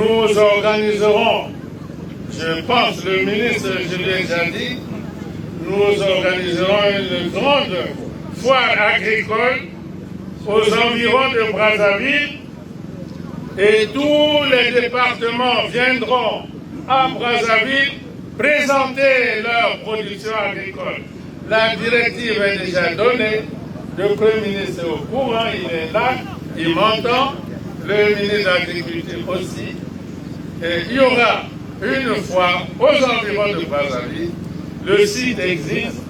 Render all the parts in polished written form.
nous organiserons, je pense, le ministre, je l'ai déjà dit, nous organiserons une grande foire agricole aux environs de Brazzaville et tous les départements viendront à Brazzaville présenter leur production agricole. La directive est déjà donnée, le Premier ministre est au courant, il est là, il m'entend, le ministre de l'Agriculture aussi. Et il y aura une fois aux environs de Brazzaville, le site existe.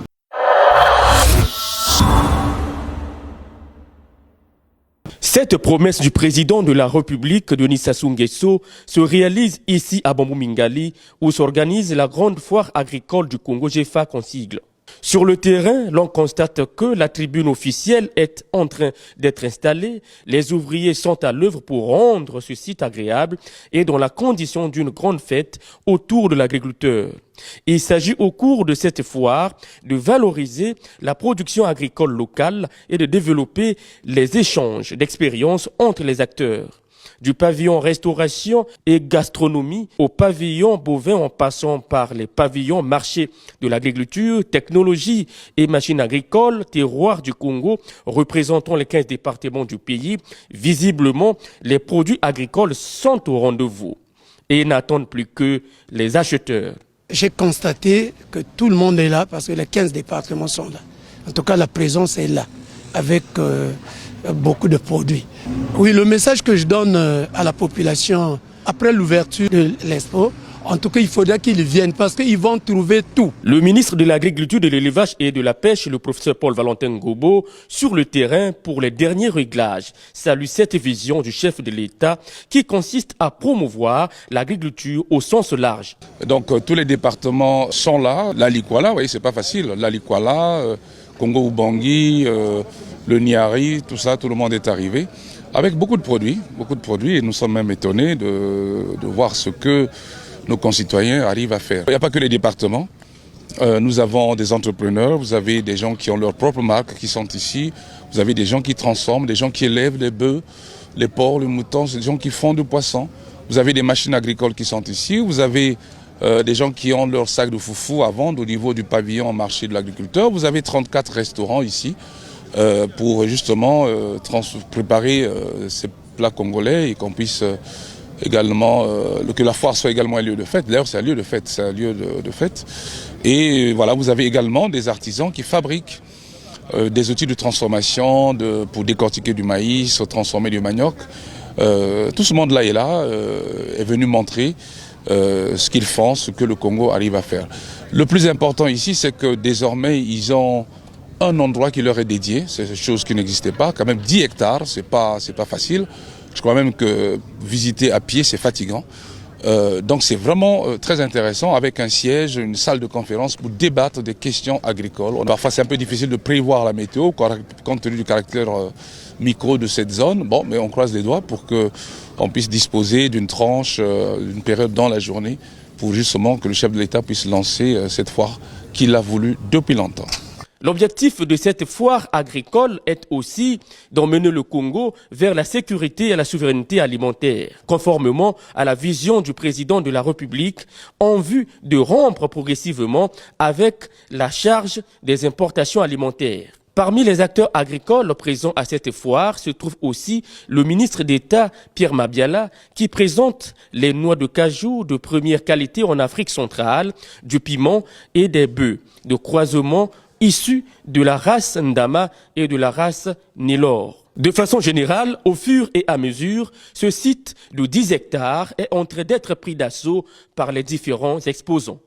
Cette promesse du président de la République, Denis Sassou Nguesso, se réalise ici à Bambou-Mingali, où s'organise la grande foire agricole du Congo, GFAC en sigle. Sur le terrain, l'on constate que la tribune officielle est en train d'être installée. Les ouvriers sont à l'œuvre pour rendre ce site agréable et dans la condition d'une grande fête autour de l'agriculteur. Il s'agit au cours de cette foire de valoriser la production agricole locale et de développer les échanges d'expériences entre les acteurs. Du pavillon restauration et gastronomie au pavillon bovin en passant par les pavillons marché de l'agriculture, technologie et machines agricoles, terroir du Congo, représentant les 15 départements du pays. Visiblement, les produits agricoles sont au rendez-vous et n'attendent plus que les acheteurs. J'ai constaté que tout le monde est là parce que les 15 départements sont là. En tout cas, la présence est là avec beaucoup de produits. Oui, le message que je donne à la population après l'ouverture de l'expo, en tout cas, il faudra qu'ils viennent parce qu'ils vont trouver tout. Le ministre de l'Agriculture, de l'Élevage et de la Pêche, le professeur Paul Valentin Gobo, sur le terrain pour les derniers réglages, salue cette vision du chef de l'État qui consiste à promouvoir l'agriculture au sens large. Donc tous les départements sont là. La Likwala, oui, c'est pas facile. La Likwala, Congo-Ubangi, le Niari, tout ça, tout le monde est arrivé. Avec beaucoup de produits, et nous sommes même étonnés de voir ce que nos concitoyens arrivent à faire. Il n'y a pas que les départements, nous avons des entrepreneurs, vous avez des gens qui ont leur propre marque qui sont ici, vous avez des gens qui transforment, des gens qui élèvent les bœufs, les porcs, les moutons, des gens qui font du poisson, vous avez des machines agricoles qui sont ici, vous avez des gens qui ont leur sac de foufou à vendre au niveau du pavillon marché de l'agriculteur, vous avez 34 restaurants ici pour justement préparer ces plats congolais et qu'on puisse également, que la foire soit également un lieu de fête. D'ailleurs, c'est un lieu de fête, c'est un lieu de fête. Et voilà, vous avez également des artisans qui fabriquent des outils de transformation pour décortiquer du maïs, transformer du manioc. Tout ce monde-là est venu montrer ce qu'ils font, ce que le Congo arrive à faire. Le plus important ici, c'est que désormais, ils ont un endroit qui leur est dédié. C'est une chose qui n'existait pas. Quand même 10 hectares, c'est pas facile. Je crois même que visiter à pied, c'est fatigant. Donc c'est vraiment très intéressant avec un siège, une salle de conférence pour débattre des questions agricoles. Parfois c'est un peu difficile de prévoir la météo compte tenu du caractère micro de cette zone. Bon, mais on croise les doigts pour qu'on puisse disposer d'une tranche, d'une période dans la journée pour justement que le chef de l'État puisse lancer cette foire qu'il a voulu depuis longtemps. L'objectif de cette foire agricole est aussi d'emmener le Congo vers la sécurité et la souveraineté alimentaire, conformément à la vision du président de la République en vue de rompre progressivement avec la charge des importations alimentaires. Parmi les acteurs agricoles présents à cette foire se trouve aussi le ministre d'État Pierre Mabiala qui présente les noix de cajou de première qualité en Afrique centrale, du piment et des bœufs de croisement issus de la race Ndama et de la race Nilor. De façon générale, au fur et à mesure, ce site de 10 hectares est en train d'être pris d'assaut par les différents exposants.